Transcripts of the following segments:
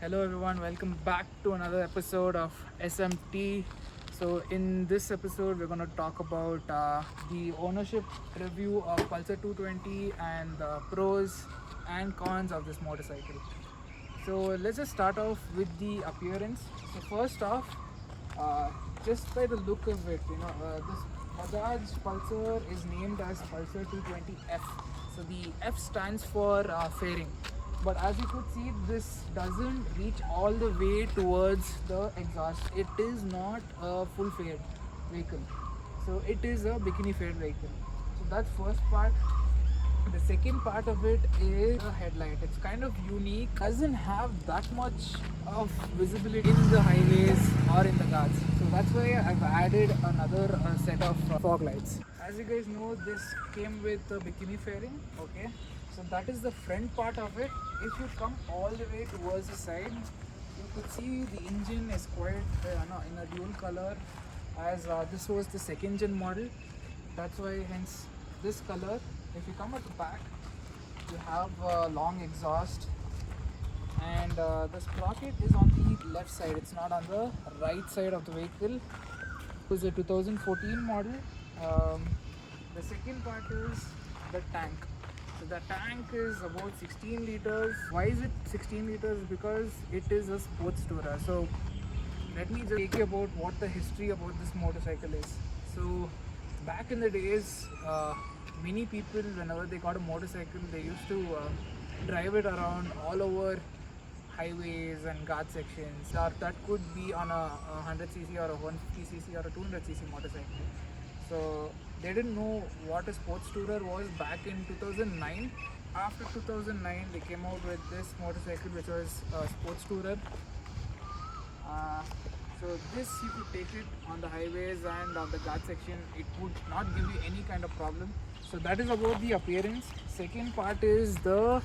Hello everyone, welcome back to another episode of SMT. So in this episode we're going to talk about the ownership review of Pulsar 220 and the pros and cons of this motorcycle. So let's just start off with the appearance. So first off, uh, just by the look of it, this Bajaj Pulsar is named as Pulsar 220F. So the F stands for fairing. But as you could see, this doesn't reach all the way towards the exhaust. It is not a full faired vehicle. So it is a bikini faired vehicle. So that's first part. The second part of it is the headlight. It's kind of unique. Doesn't have that much of visibility in the highways or in the guards. So that's why I've added another set of fog lights. As you guys know, this came with a bikini fairing. Okay, so that is the front part of it. If you come all the way towards the side, you could see the engine is quite in a dual color, as this was the second gen model. That's why hence this color. If you come at the back, you have a long exhaust, and the sprocket is on the left side. It's not on the right side of the vehicle. It was a 2014 model. Um, the second part is the tank. So the tank is about 16 liters. Why is it 16 liters? Because it is a sports tourer. So let me just take you about what the history about this motorcycle is. So back in the days, many people, whenever they got a motorcycle, they used to drive it around all over highways and guard sections. Or that could be on a 100cc or a 150cc or a 200cc motorcycle. So they didn't know what a sports tourer was back in 2009. After 2009, they came out with this motorcycle, which was a sports tourer. So this, you could take it on the highways and on the guard section. It would not give you any kind of problem. So that is about the appearance. Second part is the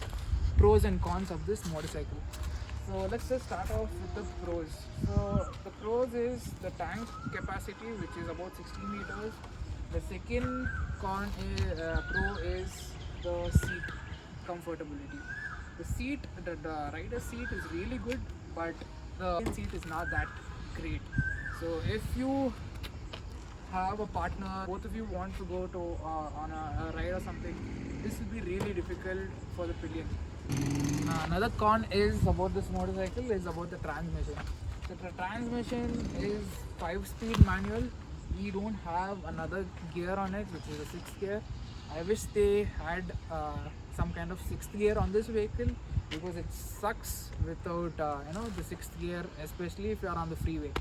pros and cons of this motorcycle. So let's just start off with the pros. So the pros is the tank capacity, which is about 16 liters. The second pro is the seat comfortability. The rider seat is really good, but the seat is not that great. So if you have a partner, both of you want to go to on a ride or something, this will be really difficult for the pillion. Another con is about this motorcycle is about the transmission. So the transmission is 5-speed manual. We don't have another gear on it, which is a 6th gear. I wish they had some kind of 6th gear on this vehicle, because it sucks without the 6th gear, especially if you are on the freeway.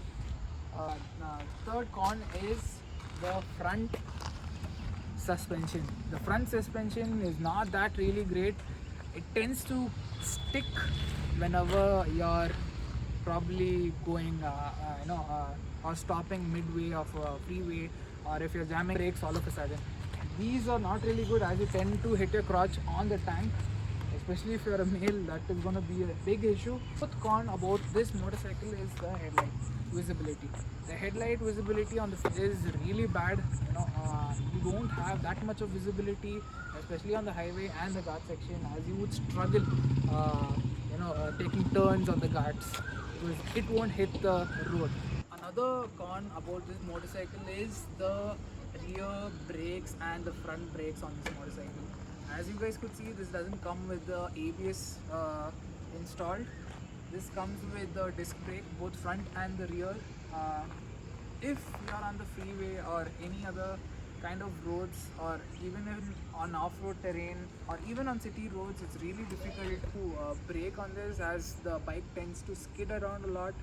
Third con is the front suspension. The front suspension is not that really great. It tends to stick whenever you're probably going or stopping midway of a freeway, or if you're jamming brakes all of a sudden. These are not really good, as you tend to hit your crotch on the tank, especially if you're a male. That is going to be a big issue. Fourth con about this motorcycle is the headlight visibility. The headlight visibility on the is really bad. You don't have that much of visibility, especially on the highway and the guard section, as you would struggle taking turns on the guards, because it won't hit the road. Another con about this motorcycle is the rear brakes and the front brakes on this motorcycle. As you guys could see, this doesn't come with the ABS installed. This comes with the disc brake, both front and the rear. If you are on the freeway or any other kind of roads, or even on off-road terrain, or even on city roads, it's really difficult to brake on this, as the bike tends to skid around a lot.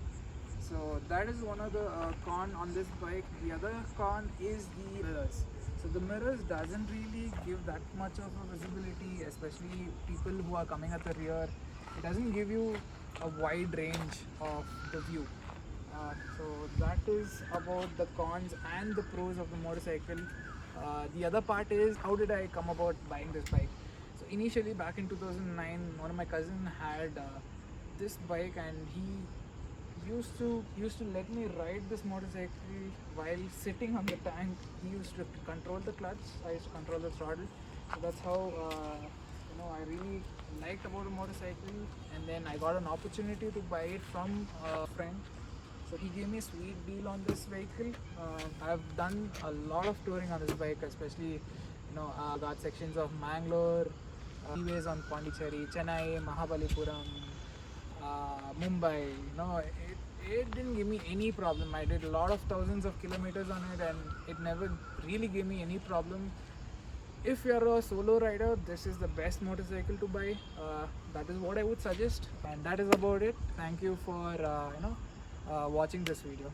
So that is one of the con on this bike. The other con is the mirrors. So the mirrors doesn't really give that much of a visibility, especially people who are coming at the rear. It doesn't give you a wide range of the view. So that is about the cons and the pros of the motorcycle. The other part is, how did I come about buying this bike? So initially, back in 2009, one of my cousin had this bike, and he used to let me ride this motorcycle while sitting on the tank. He used to control the clutch, I used to control the throttle. So that's how I really liked about a motorcycle, and then I got an opportunity to buy it from a friend. So he gave me a sweet deal on this vehicle. I've done a lot of touring on this bike, especially Ghat sections of Mangalore, freeways on Pondicherry, Chennai, Mahabalipuram, Mumbai. It didn't give me any problem. I did a lot of thousands of kilometers on it, and it never really gave me any problem. If you're a solo rider, this is the best motorcycle to buy. That is what I would suggest, and that is about it. Thank you for watching this video.